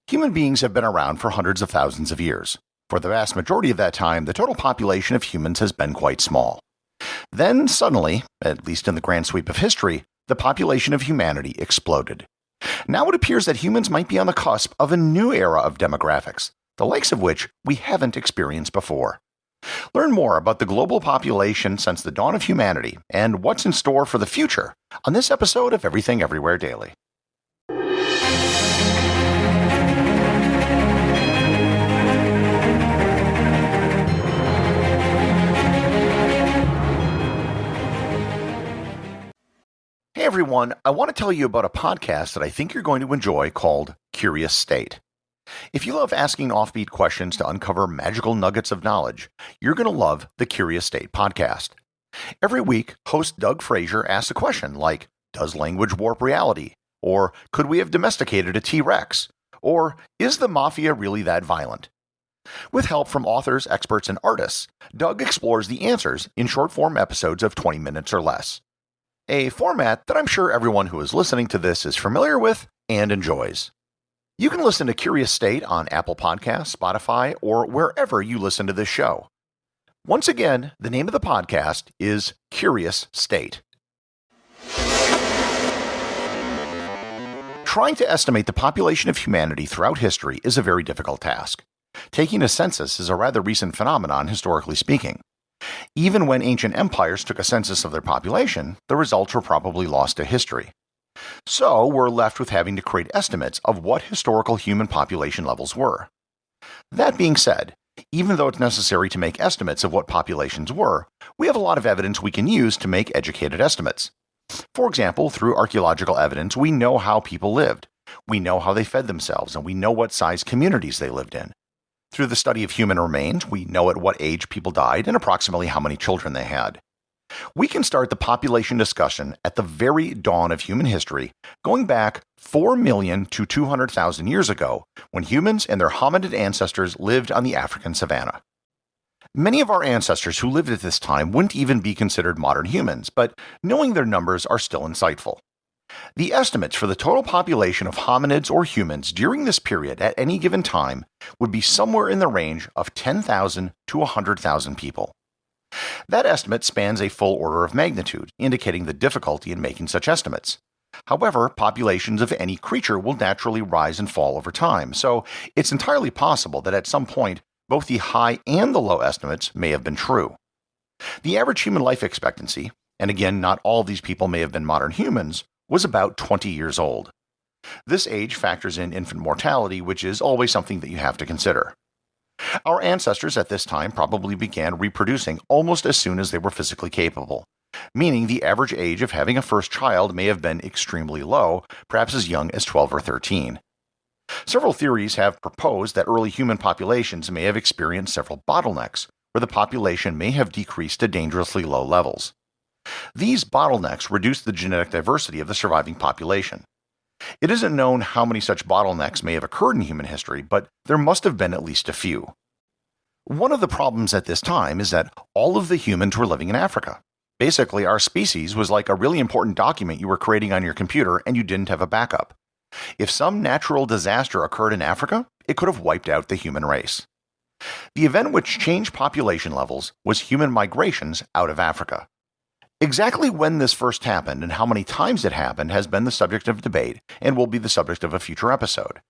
Human beings have been around for hundreds of thousands of years. For the vast majority of that time, the total population of humans has been quite small. Then suddenly, at least in the grand sweep of history, the population of humanity exploded. Now it appears that humans might be on the cusp of a new era of demographics, the likes of which we haven't experienced before. Learn more about the global population since the dawn of humanity and what's in store for the future on this episode of Everything Everywhere Daily. Hey everyone, I want to tell you about a podcast that I think you're going to enjoy called Curious State. If you love asking offbeat questions to uncover magical nuggets of knowledge, you're going to love the Curious State podcast. Every week, host Doug Frazier asks a question like, does language warp reality? Or could we have domesticated a T-Rex? Or is the mafia really that violent? With help from authors, experts, and artists, Doug explores the answers in short-form episodes of 20 minutes or less. A format that I'm sure everyone who is listening to this is familiar with and enjoys. You can listen to Curious State on Apple Podcasts, Spotify, or wherever you listen to this show. Once again, the name of the podcast is Curious State. Trying to estimate the population of humanity throughout history is a very difficult task. Taking a census is a rather recent phenomenon, historically speaking. Even when ancient empires took a census of their population, the results were probably lost to history. So we're left with having to create estimates of what historical human population levels were. That being said, even though it's necessary to make estimates of what populations were, we have a lot of evidence we can use to make educated estimates. For example, through archaeological evidence, we know how people lived, we know how they fed themselves, and we know what size communities they lived in. Through the study of human remains, we know at what age people died and approximately how many children they had. We can start the population discussion at the very dawn of human history, going back 4 million to 200,000 years ago, when humans and their hominid ancestors lived on the African savanna. Many of our ancestors who lived at this time wouldn't even be considered modern humans, but knowing their numbers are still insightful. The estimates for the total population of hominids or humans during this period at any given time would be somewhere in the range of 10,000 to 100,000 people. That estimate spans a full order of magnitude, indicating the difficulty in making such estimates. However, populations of any creature will naturally rise and fall over time, so it's entirely possible that at some point both the high and the low estimates may have been true. The average human life expectancy, and again not all of these people may have been modern humans, was about 20 years old. This age factors in infant mortality, which is always something that you have to consider. Our ancestors at this time probably began reproducing almost as soon as they were physically capable, meaning the average age of having a first child may have been extremely low, perhaps as young as 12 or 13. Several theories have proposed that early human populations may have experienced several bottlenecks, where the population may have decreased to dangerously low levels. These bottlenecks reduce the genetic diversity of the surviving population. It isn't known how many such bottlenecks may have occurred in human history, but there must have been at least a few. One of the problems at this time is that all of the humans were living in Africa. Basically, our species was like a really important document you were creating on your computer and you didn't have a backup. If some natural disaster occurred in Africa, it could have wiped out the human race. The event which changed population levels was human migrations out of Africa. Exactly when this first happened and how many times it happened has been the subject of debate and will be the subject of a future episode.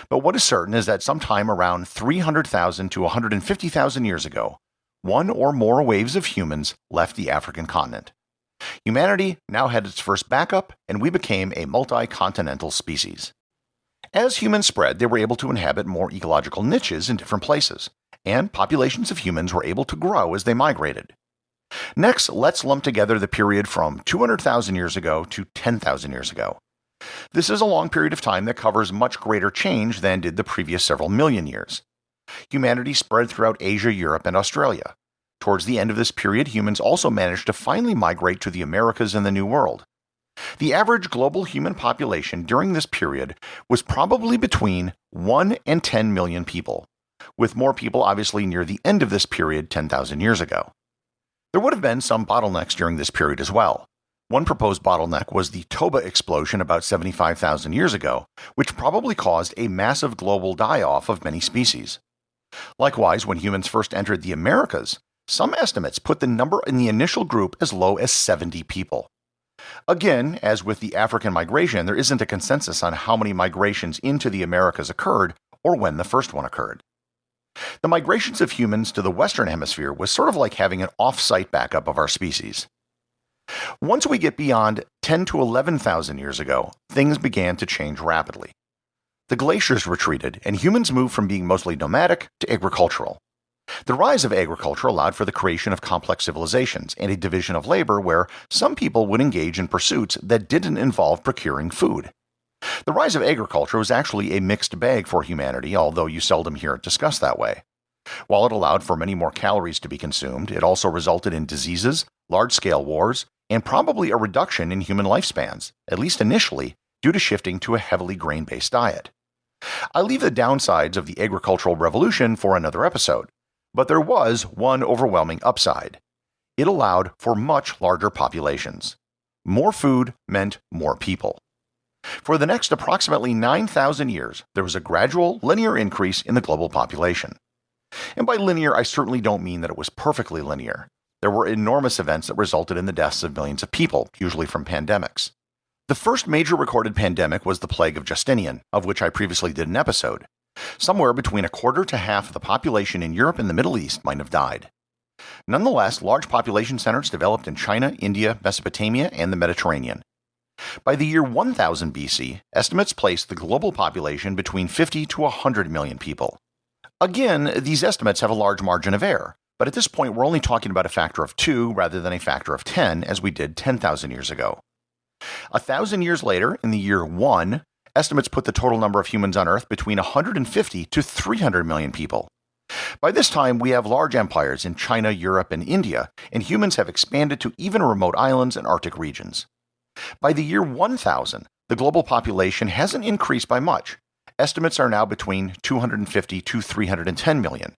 But what is certain is that sometime around 300,000 to 150,000 years ago, one or more waves of humans left the African continent. Humanity now had its first backup, and we became a multi-continental species. As humans spread, they were able to inhabit more ecological niches in different places, and populations of humans were able to grow as they migrated. Next, let's lump together the period from 200,000 years ago to 10,000 years ago. This is a long period of time that covers much greater change than did the previous several million years. Humanity spread throughout Asia, Europe, and Australia. Towards the end of this period, humans also managed to finally migrate to the Americas and the New World. The average global human population during this period was probably between 1 and 10 million people, with more people obviously near the end of this period 10,000 years ago. There would have been some bottlenecks during this period as well. One proposed bottleneck was the Toba explosion about 75,000 years ago, which probably caused a massive global die-off of many species. Likewise, when humans first entered the Americas, some estimates put the number in the initial group as low as 70 people. Again, as with the African migration, there isn't a consensus on how many migrations into the Americas occurred or when the first one occurred. The migrations of humans to the Western Hemisphere was sort of like having an off-site backup of our species. Once we get beyond 10 to 11,000 years ago, things began to change rapidly. The glaciers retreated, and humans moved from being mostly nomadic to agricultural. The rise of agriculture allowed for the creation of complex civilizations and a division of labor where some people would engage in pursuits that didn't involve procuring food. The rise of agriculture was actually a mixed bag for humanity, although you seldom hear it discussed that way. While it allowed for many more calories to be consumed, it also resulted in diseases, large-scale wars, and probably a reduction in human lifespans, at least initially, due to shifting to a heavily grain-based diet. I leave the downsides of the agricultural revolution for another episode, but there was one overwhelming upside. It allowed for much larger populations. More food meant more people. For the next approximately 9,000 years, there was a gradual, linear increase in the global population. And by linear, I certainly don't mean that it was perfectly linear. There were enormous events that resulted in the deaths of millions of people, usually from pandemics. The first major recorded pandemic was the plague of Justinian, of which I previously did an episode. Somewhere between a quarter to half of the population in Europe and the Middle East might have died. Nonetheless, large population centers developed in China, India, Mesopotamia, and the Mediterranean. By the year 1000 BC, estimates placed the global population between 50 to 100 million people. Again, these estimates have a large margin of error, but at this point we're only talking about a factor of 2 rather than a factor of 10 as we did 10,000 years ago. 1,000 years later, in the year 1, estimates put the total number of humans on Earth between 150 to 300 million people. By this time, we have large empires in China, Europe, and India, and humans have expanded to even remote islands and Arctic regions. By the year 1000, the global population hasn't increased by much. Estimates are now between 250 to 310 million.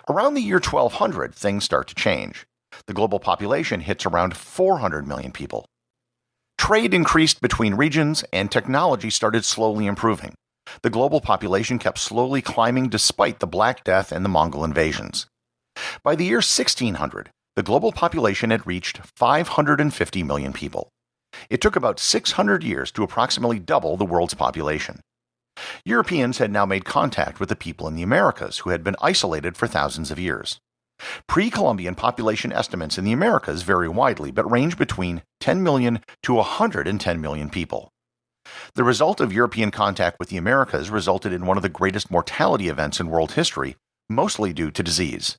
Around the year 1200, things start to change. The global population hits around 400 million people. Trade increased between regions, and technology started slowly improving. The global population kept slowly climbing despite the Black Death and the Mongol invasions. By the year 1600, the global population had reached 550 million people. It took about 600 years to approximately double the world's population. Europeans had now made contact with the people in the Americas who had been isolated for thousands of years. Pre-Columbian population estimates in the Americas vary widely but range between 10 million to 110 million people. The result of European contact with the Americas resulted in one of the greatest mortality events in world history, mostly due to disease.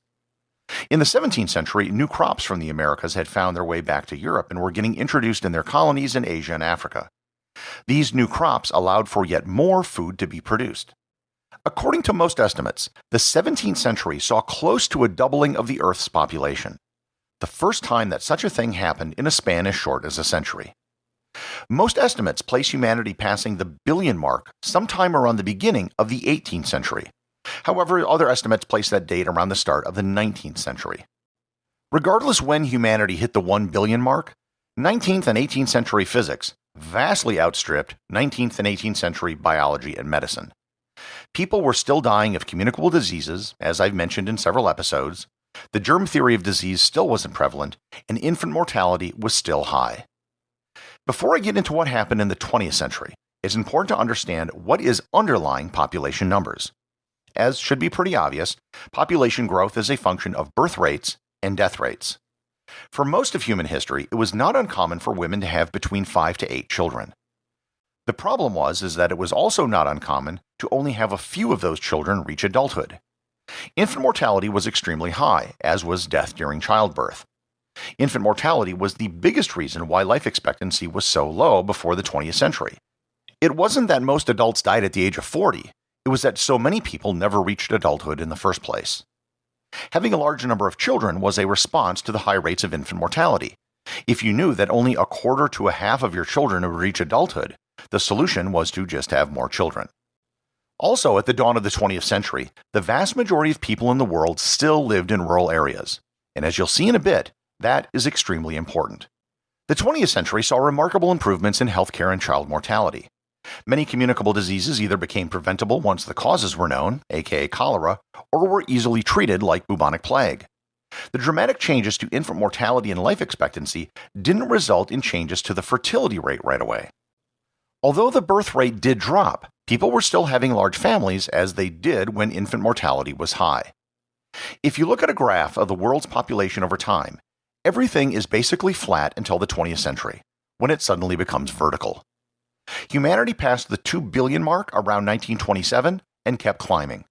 In the 17th century, new crops from the Americas had found their way back to Europe and were getting introduced in their colonies in Asia and Africa. These new crops allowed for yet more food to be produced. According to most estimates, the 17th century saw close to a doubling of the Earth's population. The first time that such a thing happened in a span as short as a century. Most estimates place humanity passing the billion mark sometime around the beginning of the 18th century. However, other estimates place that date around the start of the 19th century. Regardless when humanity hit the 1 billion mark, 19th and 18th century physics vastly outstripped 19th and 18th century biology and medicine. People were still dying of communicable diseases, as I've mentioned in several episodes. The germ theory of disease still wasn't prevalent, and infant mortality was still high. Before I get into what happened in the 20th century, it's important to understand what is underlying population numbers. As should be pretty obvious, population growth is a function of birth rates and death rates. For most of human history, it was not uncommon for women to have between 5 to 8 children. The problem is that it was also not uncommon to only have a few of those children reach adulthood. Infant mortality was extremely high, as was death during childbirth. Infant mortality was the biggest reason why life expectancy was so low before the 20th century. It wasn't that most adults died at the age of 40, it was that so many people never reached adulthood in the first place. Having a large number of children was a response to the high rates of infant mortality. If you knew that only a quarter to a half of your children would reach adulthood, the solution was to just have more children. Also, at the dawn of the 20th century, the vast majority of people in the world still lived in rural areas. And as you'll see in a bit, that is extremely important. The 20th century saw remarkable improvements in healthcare and child mortality. Many communicable diseases either became preventable once the causes were known, aka cholera, or were easily treated like bubonic plague. The dramatic changes to infant mortality and life expectancy didn't result in changes to the fertility rate right away. Although the birth rate did drop, people were still having large families as they did when infant mortality was high. If you look at a graph of the world's population over time, everything is basically flat until the 20th century, when it suddenly becomes vertical. Humanity passed the 2 billion mark around 1927 and kept climbing.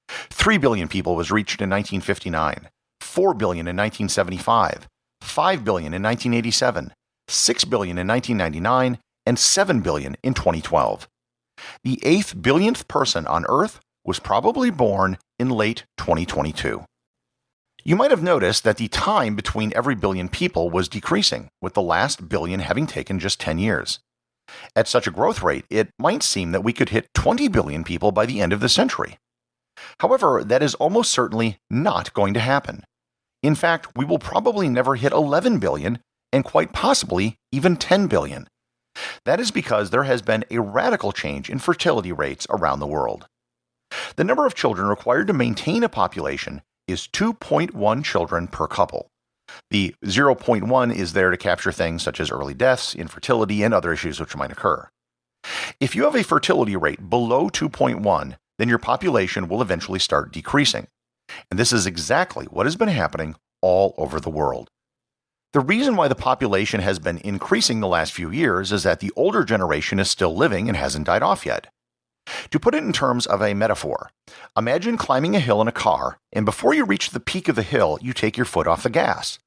3 billion people was reached in 1959, 4 billion in 1975, 5 billion in 1987, 6 billion in 1999, and 7 billion in 2012. The 8th billionth person on Earth was probably born in late 2022. You might have noticed that the time between every billion people was decreasing, with the last billion having taken just 10 years. At such a growth rate, it might seem that we could hit 20 billion people by the end of the century. However, that is almost certainly not going to happen. In fact, we will probably never hit 11 billion, and quite possibly even 10 billion. That is because there has been a radical change in fertility rates around the world. The number of children required to maintain a population is 2.1 children per couple. The 0.1 is there to capture things such as early deaths, infertility, and other issues which might occur. If you have a fertility rate below 2.1, then your population will eventually start decreasing. And this is exactly what has been happening all over the world. The reason why the population has been increasing the last few years is that the older generation is still living and hasn't died off yet. To put it in terms of a metaphor, imagine climbing a hill in a car, and before you reach the peak of the hill, you take your foot off the gas.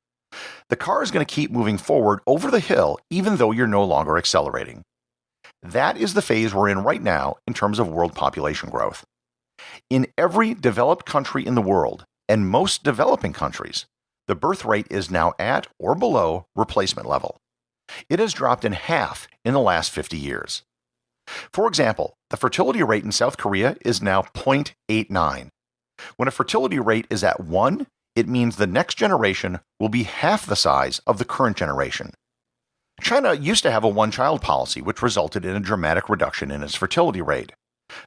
The car is going to keep moving forward over the hill even though you're no longer accelerating. That is the phase we're in right now in terms of world population growth. In every developed country in the world, and most developing countries, the birth rate is now at or below replacement level. It has dropped in half in the last 50 years. For example, the fertility rate in South Korea is now 0.89. When a fertility rate is at 1, it means the next generation will be half the size of the current generation. China used to have a one-child policy, which resulted in a dramatic reduction in its fertility rate.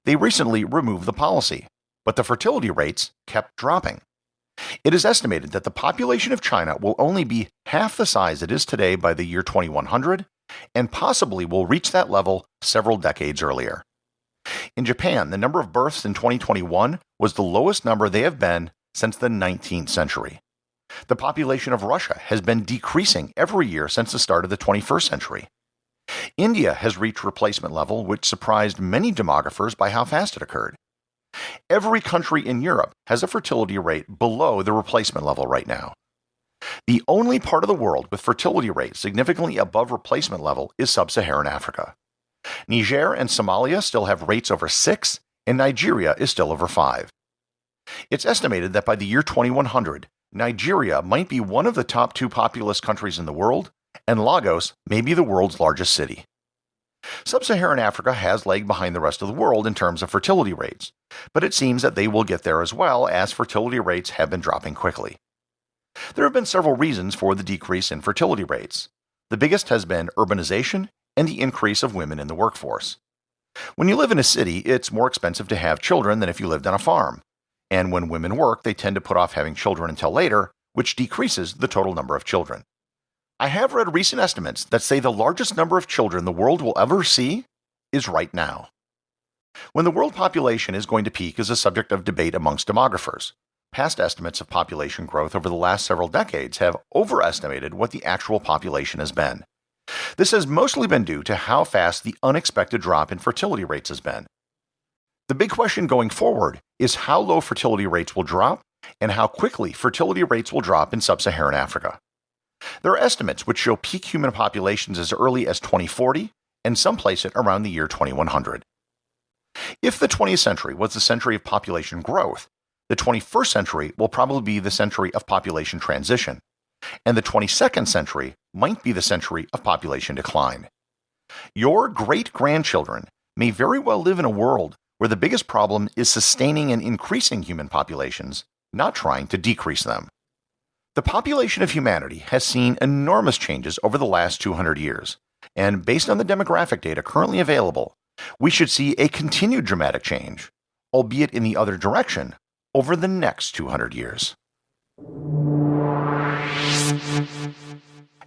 They recently removed the policy, but the fertility rates kept dropping. It is estimated that the population of China will only be half the size it is today by the year 2100, and possibly will reach that level several decades earlier. In Japan, the number of births in 2021 was the lowest number they have been since the 19th century. The population of Russia has been decreasing every year since the start of the 21st century. India has reached replacement level, which surprised many demographers by how fast it occurred. Every country in Europe has a fertility rate below the replacement level right now. The only part of the world with fertility rates significantly above replacement level is sub-Saharan Africa. Niger and Somalia still have rates over 6, and Nigeria is still over 5. It's estimated that by the year 2100, Nigeria might be one of the top 2 populous countries in the world, and Lagos may be the world's largest city. Sub-Saharan Africa has lagged behind the rest of the world in terms of fertility rates, but it seems that they will get there as well as fertility rates have been dropping quickly. There have been several reasons for the decrease in fertility rates. The biggest has been urbanization and the increase of women in the workforce. When you live in a city, it's more expensive to have children than if you lived on a farm. And when women work, they tend to put off having children until later, which decreases the total number of children. I have read recent estimates that say the largest number of children the world will ever see is right now. When the world population is going to peak is a subject of debate amongst demographers. Past estimates of population growth over the last several decades have overestimated what the actual population has been. This has mostly been due to how fast the unexpected drop in fertility rates has been. The big question going forward is how low fertility rates will drop and how quickly fertility rates will drop in sub-Saharan Africa. There are estimates which show peak human populations as early as 2040, and some place it around the year 2100. If the 20th century was the century of population growth, the 21st century will probably be the century of population transition, and the 22nd century might be the century of population decline. Your great-grandchildren may very well live in a world where the biggest problem is sustaining and increasing human populations, not trying to decrease them. The population of humanity has seen enormous changes over the last 200 years, and based on the demographic data currently available, we should see a continued dramatic change, albeit in the other direction, over the next 200 years.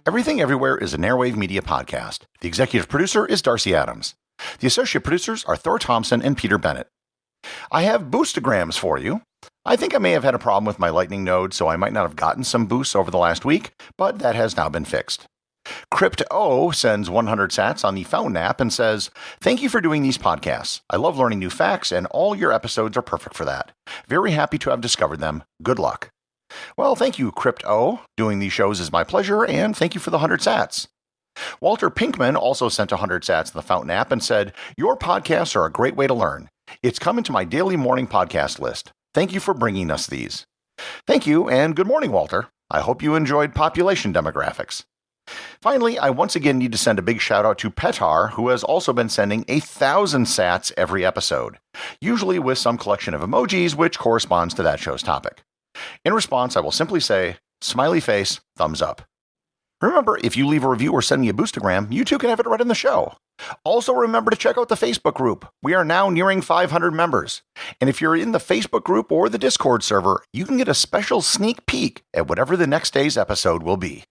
Everything Everywhere is an Airwave Media podcast. The executive producer is Darcy Adams. The associate producers are Thor, Thomsen, and Peter Bennett. I have boostograms for you. I think I may have had a problem with my lightning node, so I might not have gotten some boosts over the last week, but that has now been fixed. Crypt-O sends 100 sats on the Fountain app and says, "Thank you for doing these podcasts. I love learning new facts, and all your episodes are perfect for that. Very happy to have discovered them. Good luck." Well, thank you, Crypt-O. Doing these shows is my pleasure, and thank you for the 100 sats. Walter Pinkman also sent 100 sats in the Fountain app and said, "Your podcasts are a great way to learn. It's come into my daily morning podcast list. Thank you for bringing us these." Thank you, and good morning, Walter. I hope you enjoyed population demographics. Finally, I once again need to send a big shout out to Petar, who has also been sending 1,000 sats every episode, usually with some collection of emojis which corresponds to that show's topic. In response, I will simply say, smiley face, thumbs up. Remember, if you leave a review or send me a boostagram, you too can have it read in the show. Also remember to check out the Facebook group. We are now nearing 500 members. And if you're in the Facebook group or the Discord server, you can get a special sneak peek at whatever the next day's episode will be.